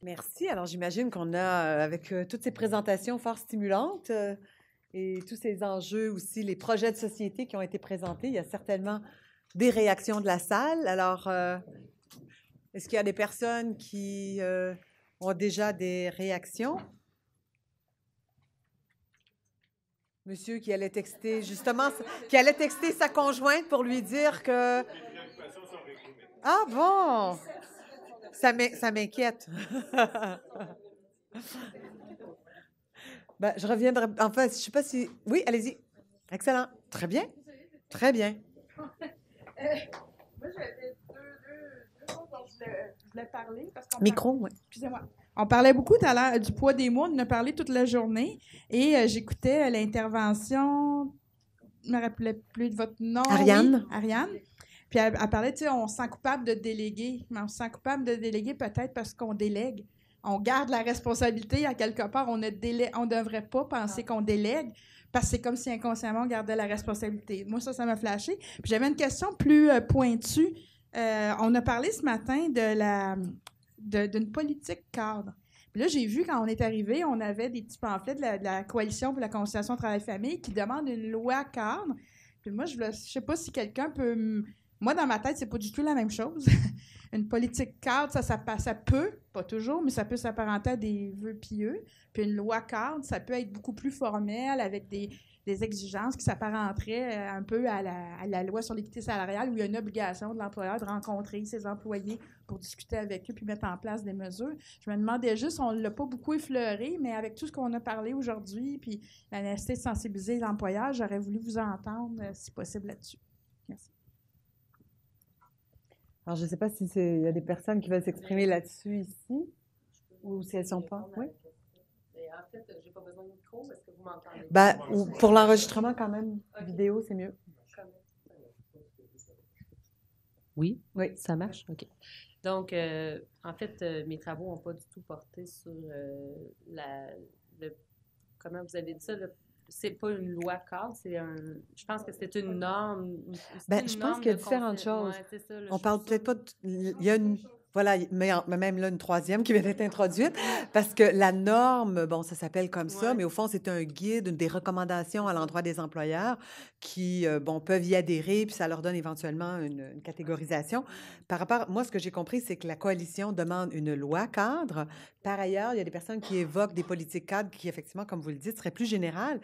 Merci. Alors, j'imagine qu'on a, avec toutes ces présentations fort stimulantes et tous ces enjeux aussi, les projets de société qui ont été présentés, il y a certainement des réactions de la salle. Alors, est-ce qu'il y a des personnes qui ont déjà des réactions? Monsieur qui allait texter, justement, qui allait texter sa conjointe pour lui dire que... Ah bon! Ça m'inquiète. Ben, je reviendrai. En fait, je ne sais pas si. Oui, allez-y. Excellent. Très bien. Très bien. Moi, j'avais deux choses dont je voulais parler. Micro, oui. Excusez-moi. On parlait beaucoup tout à l'heure du poids des mots, on en a parlé toute la journée. Et j'écoutais l'intervention, je ne me rappelais plus de votre nom. Ariane. Oui, Ariane. Puis elle parlait, tu sais, on se sent coupable de déléguer. Mais on se sent coupable de déléguer peut-être parce qu'on délègue. On garde la responsabilité à quelque part. On ne devrait pas penser qu'on délègue parce que c'est comme si inconsciemment on gardait la responsabilité. Moi, ça m'a flashé. Puis j'avais une question plus pointue. On a parlé ce matin d'une politique cadre. Puis là, j'ai vu quand on est arrivé, on avait des petits pamphlets de la Coalition pour la conciliation travail-famille qui demande une loi cadre. Puis moi, je ne sais pas si quelqu'un peut... Moi, dans ma tête, c'est pas du tout la même chose. Une politique cadre, ça peut, pas toujours, mais ça peut s'apparenter à des vœux pieux. Puis une loi cadre, ça peut être beaucoup plus formel, avec des exigences qui s'apparenteraient un peu à la loi sur l'équité salariale, où il y a une obligation de l'employeur de rencontrer ses employés pour discuter avec eux puis mettre en place des mesures. Je me demandais juste, on ne l'a pas beaucoup effleuré, mais avec tout ce qu'on a parlé aujourd'hui, puis la nécessité de sensibiliser l'employeur, j'aurais voulu vous entendre, si possible, là-dessus. Merci. Alors, je ne sais pas si il y a des personnes qui veulent s'exprimer là-dessus ici ou si elles ne sont pas. Oui. En fait, je n'ai pas besoin de micro. Est-ce que vous m'entendez? Ben, pour l'enregistrement, quand même, vidéo, c'est mieux. Oui? Oui. Ça marche? OK. Donc, en fait, mes travaux n'ont pas du tout porté sur comment vous avez dit ça, c'est pas une loi cadre, je pense que c'est une norme. Ben, je pense qu'il y a différentes choses. Ouais, ça, on parle peut-être pas, il y a une, voilà, mais même là, une troisième qui vient d'être introduite, parce que la norme, bon, ça s'appelle comme ça, mais au fond, c'est un guide, des recommandations à l'endroit des employeurs qui, bon, peuvent y adhérer, puis ça leur donne éventuellement une catégorisation. Par rapport, moi, ce que j'ai compris, c'est que la coalition demande une loi cadre. Par ailleurs, il y a des personnes qui évoquent des politiques cadres qui, effectivement, comme vous le dites, seraient plus générales.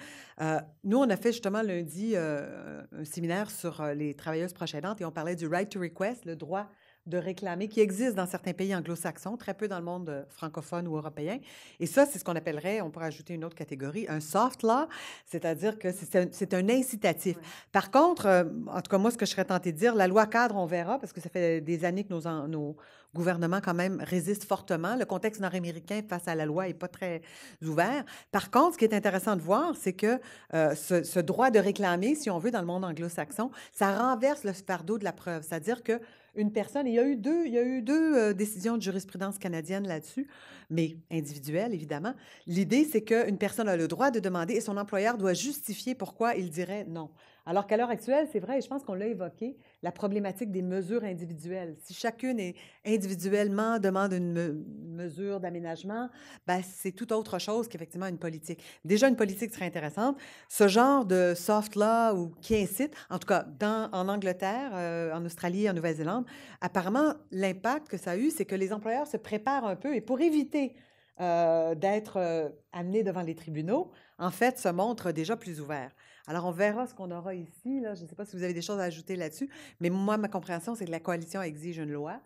Nous, on a fait justement lundi un séminaire sur les travailleuses proches aidantes et on parlait du right to request, le droit de réclamer, qui existe dans certains pays anglo-saxons, très peu dans le monde francophone ou européen. Et ça, c'est ce qu'on appellerait, on pourrait ajouter une autre catégorie, un soft law, c'est-à-dire que c'est un incitatif. Ouais. Par contre, en tout cas, moi, ce que je serais tentée de dire, la loi cadre, on verra, parce que ça fait des années que nos gouvernements, quand même, résistent fortement. Le contexte nord-américain face à la loi n'est pas très ouvert. Par contre, ce qui est intéressant de voir, c'est que ce droit de réclamer, si on veut, dans le monde anglo-saxon, ça renverse le fardeau de la preuve. C'est-à-dire que une personne, il y a eu deux décisions de jurisprudence canadienne là-dessus, mais individuelles, évidemment. L'idée, c'est qu'une personne a le droit de demander et son employeur doit justifier pourquoi il dirait non. Alors qu'à l'heure actuelle, c'est vrai, et je pense qu'on l'a évoqué, la problématique des mesures individuelles. Si chacune individuellement demande une mesure d'aménagement, ben, c'est tout autre chose qu'effectivement une politique. Déjà, une politique serait intéressante. Ce genre de soft law ou qui incite, en tout cas en Angleterre, en Australie, en Nouvelle-Zélande, apparemment, l'impact que ça a eu, c'est que les employeurs se préparent un peu et pour éviter d'être amenés devant les tribunaux, en fait, se montrent déjà plus ouverts. Alors, on verra ce qu'on aura ici. Là. Je ne sais pas si vous avez des choses à ajouter là-dessus, mais moi, ma compréhension, c'est que la coalition exige une loi.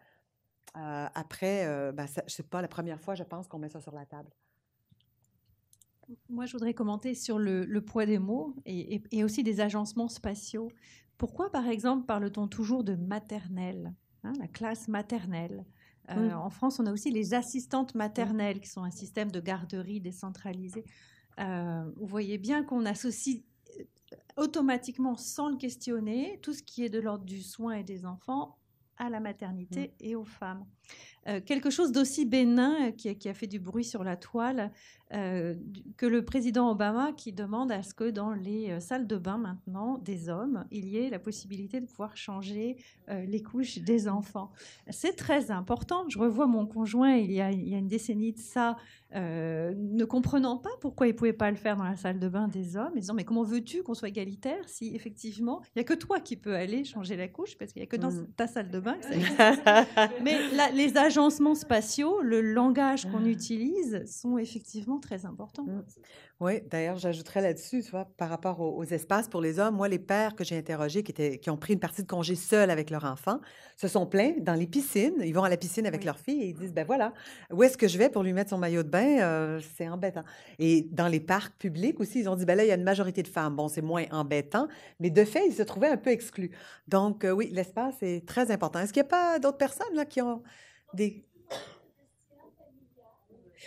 Après, ben, ce n'est pas la première fois, je pense, qu'on met ça sur la table. Moi, je voudrais commenter sur le poids des mots et aussi des agencements spatiaux. Pourquoi, par exemple, parle-t-on toujours de maternelle, la classe maternelle? En France, on a aussi les assistantes maternelles, qui sont un système de garderie décentralisé. Vous voyez bien qu'on associe automatiquement, sans le questionner, tout ce qui est de l'ordre du soin et des enfants à la maternité et aux femmes. Quelque chose d'aussi bénin qui a fait du bruit sur la toile que le président Obama qui demande à ce que dans les salles de bain maintenant des hommes, il y ait la possibilité de pouvoir changer les couches des enfants. C'est très important. Je revois mon conjoint il y a une décennie de ça, ne comprenant pas pourquoi il ne pouvait pas le faire dans la salle de bain des hommes, et disant mais comment veux-tu qu'on soit égalitaire si effectivement il n'y a que toi qui peux aller changer la couche parce qu'il n'y a que dans ta salle de bain que ça existe. Mais les agencements spatiaux, le langage qu'on utilise sont effectivement très importants. Oui, d'ailleurs, j'ajouterais là-dessus, tu vois, par rapport aux espaces pour les hommes, moi, les pères que j'ai interrogés qui ont pris une partie de congé seuls avec leur enfant, se sont plaints dans les piscines. Ils vont à la piscine avec leur fille et ils disent, ben voilà, où est-ce que je vais pour lui mettre son maillot de bain? C'est embêtant. Et dans les parcs publics aussi, ils ont dit, ben là, il y a une majorité de femmes. Bon, c'est moins embêtant, mais de fait, ils se trouvaient un peu exclus. Donc, oui, l'espace est très important. Est-ce qu'il n'y a pas d'autres personnes là qui ont des...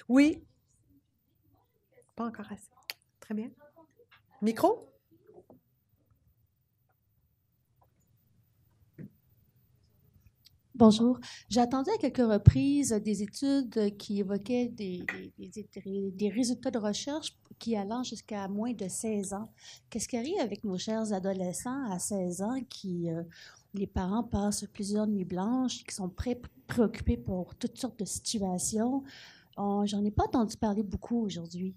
Oui. Pas encore assez. Très bien. Micro? Bonjour. J'ai entendu à quelques reprises des études qui évoquaient des résultats de recherche qui allant jusqu'à moins de 16 ans. Qu'est-ce qui arrive avec nos chers adolescents à 16 ans qui, les parents passent plusieurs nuits blanches, qui sont préoccupés pour toutes sortes de situations? J'en ai pas entendu parler beaucoup aujourd'hui.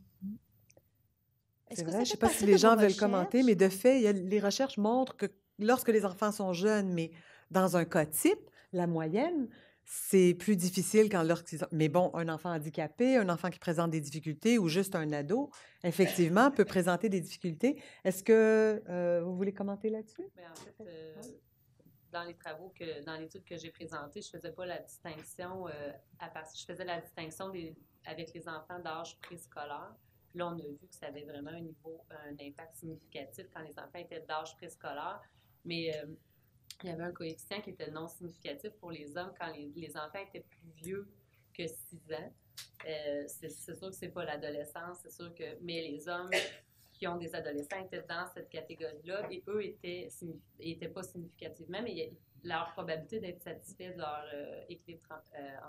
C'est vrai, je ne sais pas si les gens veulent commenter, mais de fait, les recherches montrent que lorsque les enfants sont jeunes, mais dans un cas type, la moyenne, c'est plus difficile quand lorsqu'ils ont... Mais bon, un enfant handicapé, un enfant qui présente des difficultés ou juste un ado, effectivement, peut présenter des difficultés. Est-ce que vous voulez commenter là-dessus? Bien, en fait, dans les travaux, dans l'étude que j'ai présentée, je ne faisais pas la distinction, je faisais la distinction avec les enfants d'âge préscolaire. Puis là, on a vu que ça avait vraiment un impact significatif quand les enfants étaient d'âge préscolaire. Mais il y avait un coefficient qui était non significatif pour les hommes quand les enfants étaient plus vieux que 6 ans. C'est sûr que ce n'est pas l'adolescence, c'est sûr que... Mais les hommes qui ont des adolescents étaient dans cette catégorie-là et eux étaient pas significativement, mais leur probabilité d'être satisfaits de leur équilibre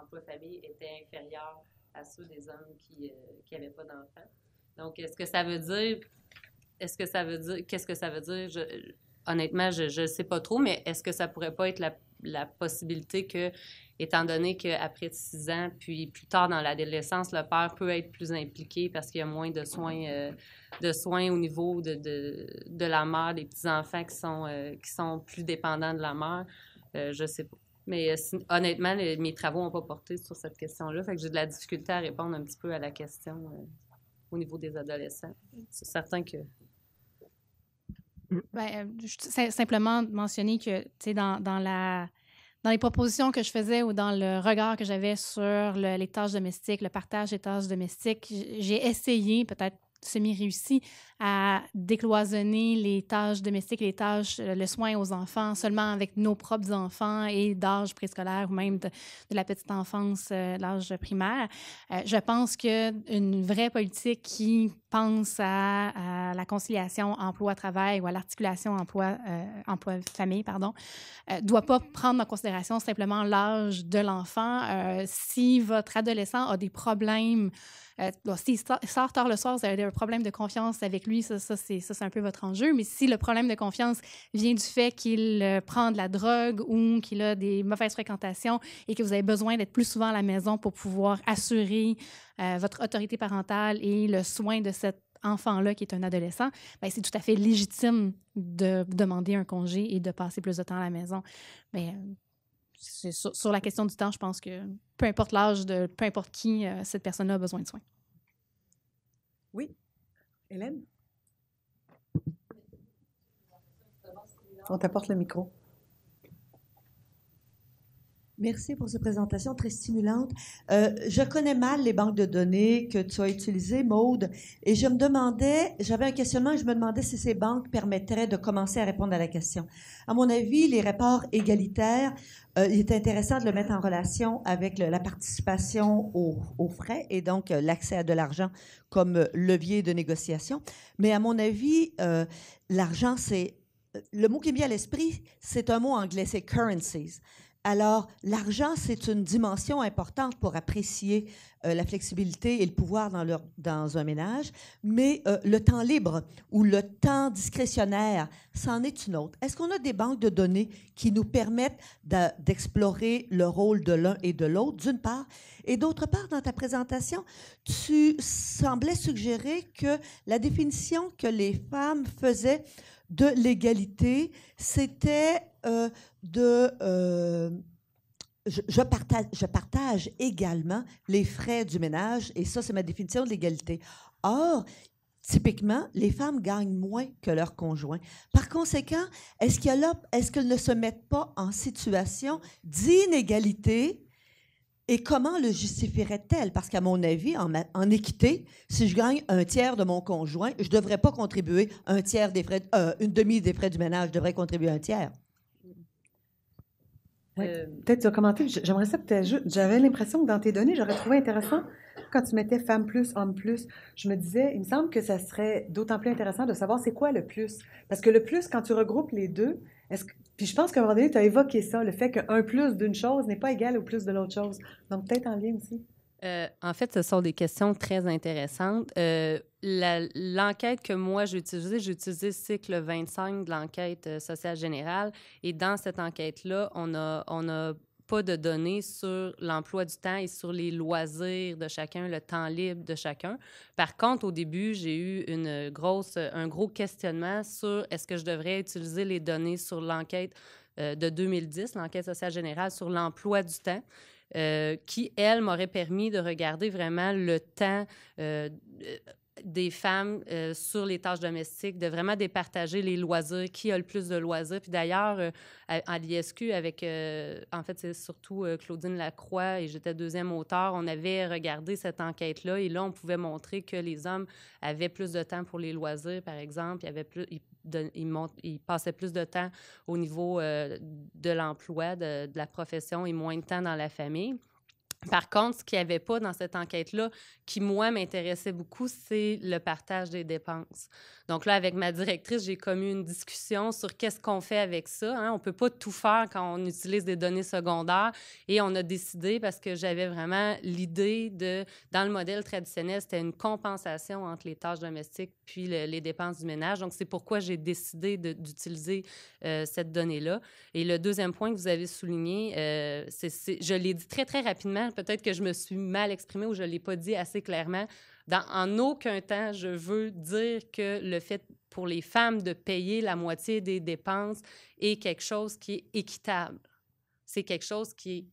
emploi-famille était inférieure à ceux des hommes qui n'avaient pas d'enfants. Donc, qu'est-ce que ça veut dire? Honnêtement, je ne sais pas trop, mais est-ce que ça pourrait pas être la possibilité que, étant donné qu'après 6 ans, puis plus tard dans l'adolescence, le père peut être plus impliqué parce qu'il y a moins de soins au niveau de la mère, des petits-enfants qui sont plus dépendants de la mère? Je ne sais pas. Mais honnêtement, mes travaux n'ont pas porté sur cette question-là, fait que j'ai de la difficulté à répondre un petit peu à la question au niveau des adolescents. C'est certain que... Simplement mentionner que, tu sais, dans les propositions que je faisais ou dans le regard que j'avais sur les tâches domestiques, le partage des tâches domestiques, j'ai essayé, peut-être semi-réussi, à décloisonner les tâches domestiques, le soin aux enfants seulement avec nos propres enfants et d'âge préscolaire ou même de la petite enfance, l'âge primaire. Je pense qu'une vraie politique qui pense à la conciliation emploi-travail ou à l'articulation emploi-famille, doit pas prendre en considération simplement l'âge de l'enfant. Si votre adolescent a des problèmes, s'il sort tard le soir, vous avez un problème de confiance avec lui, ça c'est un peu votre enjeu. Mais si le problème de confiance vient du fait qu'il prend de la drogue ou qu'il a des mauvaises fréquentations et que vous avez besoin d'être plus souvent à la maison pour pouvoir assurer votre autorité parentale et le soin de cet enfant-là qui est un adolescent, bien, c'est tout à fait légitime de demander un congé et de passer plus de temps à la maison. Mais sur la question du temps, je pense que peu importe l'âge de peu importe qui, cette personne-là a besoin de soins. Oui. Hélène? On t'apporte le micro. Merci pour cette présentation très stimulante. Je connais mal les banques de données que tu as utilisées, Maude, et j'avais un questionnement et je me demandais si ces banques permettraient de commencer à répondre à la question. À mon avis, les rapports égalitaires, il est intéressant de le mettre en relation avec la participation aux frais et donc l'accès à de l'argent comme levier de négociation. Mais à mon avis, l'argent, le mot qui me vient à l'esprit, c'est un mot anglais, c'est currencies. Alors, l'argent, c'est une dimension importante pour apprécier la flexibilité et le pouvoir dans un ménage, mais le temps libre ou le temps discrétionnaire, c'en est une autre. Est-ce qu'on a des banques de données qui nous permettent d'explorer le rôle de l'un et de l'autre, d'une part, et d'autre part, dans ta présentation, tu semblais suggérer que la définition que les femmes faisaient de l'égalité, c'était je partage également les frais du ménage, et ça, c'est ma définition de l'égalité. Or, typiquement, les femmes gagnent moins que leurs conjoints. Par conséquent, est-ce qu'elles ne se mettent pas en situation d'inégalité? Et comment le justifieraient-elles? Parce qu'à mon avis, en équité, si je gagne un tiers de mon conjoint, je ne devrais pas contribuer un tiers des frais, une demi des frais du ménage, je devrais contribuer un tiers. Oui. Peut-être tu as commenté, j'aimerais ça que tu ajoutes. J'avais l'impression que dans tes données, j'aurais trouvé intéressant quand tu mettais femme plus, homme plus. Je me disais, il me semble que ça serait d'autant plus intéressant de savoir c'est quoi le plus. Parce que le plus, quand tu regroupes les deux, puis je pense qu'à un moment donné, tu as évoqué ça, le fait qu'un plus d'une chose n'est pas égal au plus de l'autre chose. Donc peut-être en lien aussi. En fait, ce sont des questions très intéressantes. L'enquête que moi j'ai utilisé le cycle 25 de l'enquête sociale générale. Et dans cette enquête-là, on n'a pas de données sur l'emploi du temps et sur les loisirs de chacun, le temps libre de chacun. Par contre, au début, j'ai eu un gros questionnement sur est-ce que je devrais utiliser les données sur l'enquête de 2010, l'enquête sociale générale sur l'emploi du temps. Qui, elle, m'aurait permis de regarder vraiment le temps des femmes sur les tâches domestiques, de vraiment départager les loisirs, qui a le plus de loisirs. Puis d'ailleurs, à l'ISQ, en fait, c'est surtout Claudine Lacroix et j'étais deuxième auteur, on avait regardé cette enquête-là et là, on pouvait montrer que les hommes avaient plus de temps pour les loisirs, par exemple. Ils passaient plus de temps au niveau de l'emploi, de la profession et moins de temps dans la famille. Par contre, ce qu'il n'y avait pas dans cette enquête-là, qui, moi, m'intéressait beaucoup, c'est le partage des dépenses. Donc là, avec ma directrice, j'ai comme eu une discussion sur qu'est-ce qu'on fait avec ça. Hein? On ne peut pas tout faire quand on utilise des données secondaires. Et on a décidé, parce que j'avais vraiment l'idée dans le modèle traditionnel, c'était une compensation entre les tâches domestiques puis les dépenses du ménage. Donc, c'est pourquoi j'ai décidé d'utiliser cette donnée-là. Et le deuxième point que vous avez souligné, je l'ai dit très, très rapidement. Peut-être que je me suis mal exprimée ou je ne l'ai pas dit assez clairement. En aucun temps, je veux dire que le fait pour les femmes de payer la moitié des dépenses est quelque chose qui est équitable. C'est quelque chose qui est...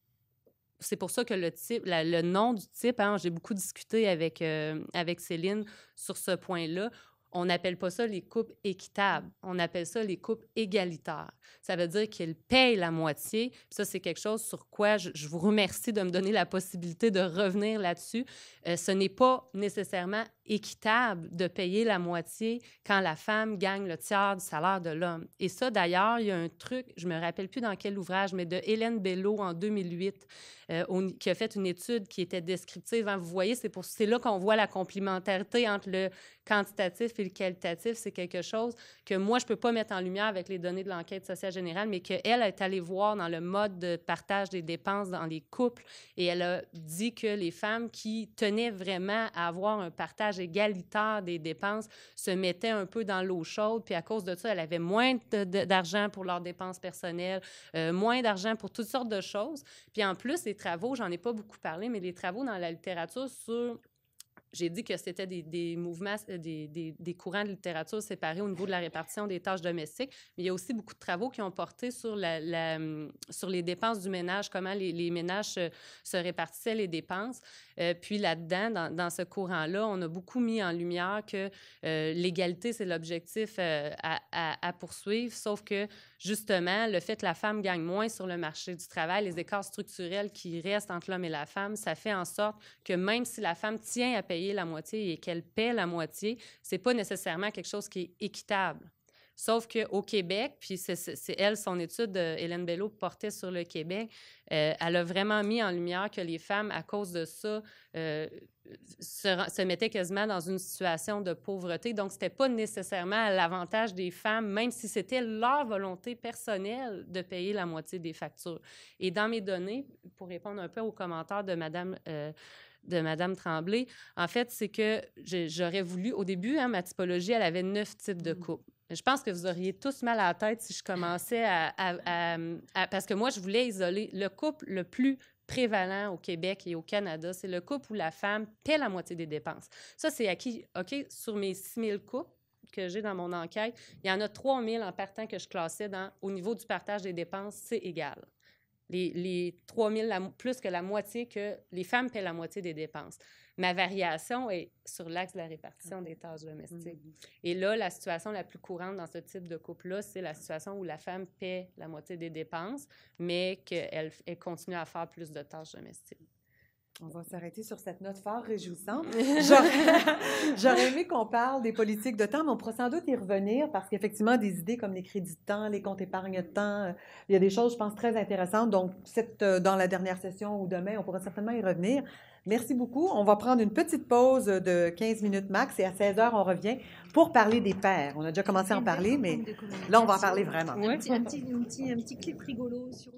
C'est pour ça que le nom du type, hein, j'ai beaucoup discuté avec Céline sur ce point-là. On n'appelle pas ça les couples équitables. On appelle ça les couples égalitaires. Ça veut dire qu'ils payent la moitié. Puis ça, c'est quelque chose sur quoi je vous remercie de me donner la possibilité de revenir là-dessus. Ce n'est pas nécessairement équitable de payer la moitié quand la femme gagne le tiers du salaire de l'homme. Et ça, d'ailleurs, il y a un truc, je ne me rappelle plus dans quel ouvrage, mais de Hélène Bello en 2008, qui a fait une étude qui était descriptive. Hein, vous voyez, c'est là qu'on voit la complémentarité entre le quantitatif et le qualitatif. C'est quelque chose que moi, je ne peux pas mettre en lumière avec les données de l'enquête sociale générale, mais qu'elle est allée voir dans le mode de partage des dépenses dans les couples. Et elle a dit que les femmes qui tenaient vraiment à avoir un partage égalitaire des dépenses se mettaient un peu dans l'eau chaude. Puis à cause de ça, elle avait moins d'argent pour leurs dépenses personnelles, moins d'argent pour toutes sortes de choses. Puis en plus, les travaux, j'en ai pas beaucoup parlé, mais les travaux dans la littérature sur... J'ai dit que c'était des mouvements, des courants de littérature séparés au niveau de la répartition des tâches domestiques, mais il y a aussi beaucoup de travaux qui ont porté sur les dépenses du ménage, comment les ménages se répartissaient les dépenses. Puis là-dedans, dans ce courant-là, on a beaucoup mis en lumière que l'égalité, c'est l'objectif à poursuivre, sauf que, justement, le fait que la femme gagne moins sur le marché du travail, les écarts structurels qui restent entre l'homme et la femme, ça fait en sorte que même si la femme tient à payer la moitié et qu'elle paie la moitié, c'est pas nécessairement quelque chose qui est équitable. Sauf qu'au Québec, puis c'est elle, son étude, Hélène Bello, portait sur le Québec, elle a vraiment mis en lumière que les femmes, à cause de ça, se mettaient quasiment dans une situation de pauvreté. Donc, ce n'était pas nécessairement à l'avantage des femmes, même si c'était leur volonté personnelle de payer la moitié des factures. Et dans mes données, pour répondre un peu aux commentaires de Madame Tremblay, en fait, c'est que j'aurais voulu, au début, ma typologie, elle avait 9 types de couples. Je pense que vous auriez tous mal à la tête si je commençais parce que moi, je voulais isoler le couple le plus prévalent au Québec et au Canada. C'est le couple où la femme paie la moitié des dépenses. Ça, c'est acquis. OK, sur mes 6 000 couples que j'ai dans mon enquête, il y en a 3 000 en partant que je classais au niveau du partage des dépenses, c'est égal. Les 3 000, plus que la moitié, que les femmes paient la moitié des dépenses. Ma variation est sur l'axe de la répartition des tâches domestiques. Et là, la situation la plus courante dans ce type de couple-là, c'est la situation où la femme paie la moitié des dépenses, mais qu'elle continue à faire plus de tâches domestiques. On va s'arrêter sur cette note fort réjouissante. J'aurais aimé qu'on parle des politiques de temps, mais on pourra sans doute y revenir parce qu'effectivement, des idées comme les crédits de temps, les comptes épargne de temps, il y a des choses, je pense, très intéressantes. Donc, dans la dernière session ou demain, on pourra certainement y revenir. Merci beaucoup. On va prendre une petite pause de 15 minutes max et à 16 heures, on revient pour parler des pères. On a déjà commencé à en parler, mais là, on va en parler vraiment. Un petit clip rigolo sur...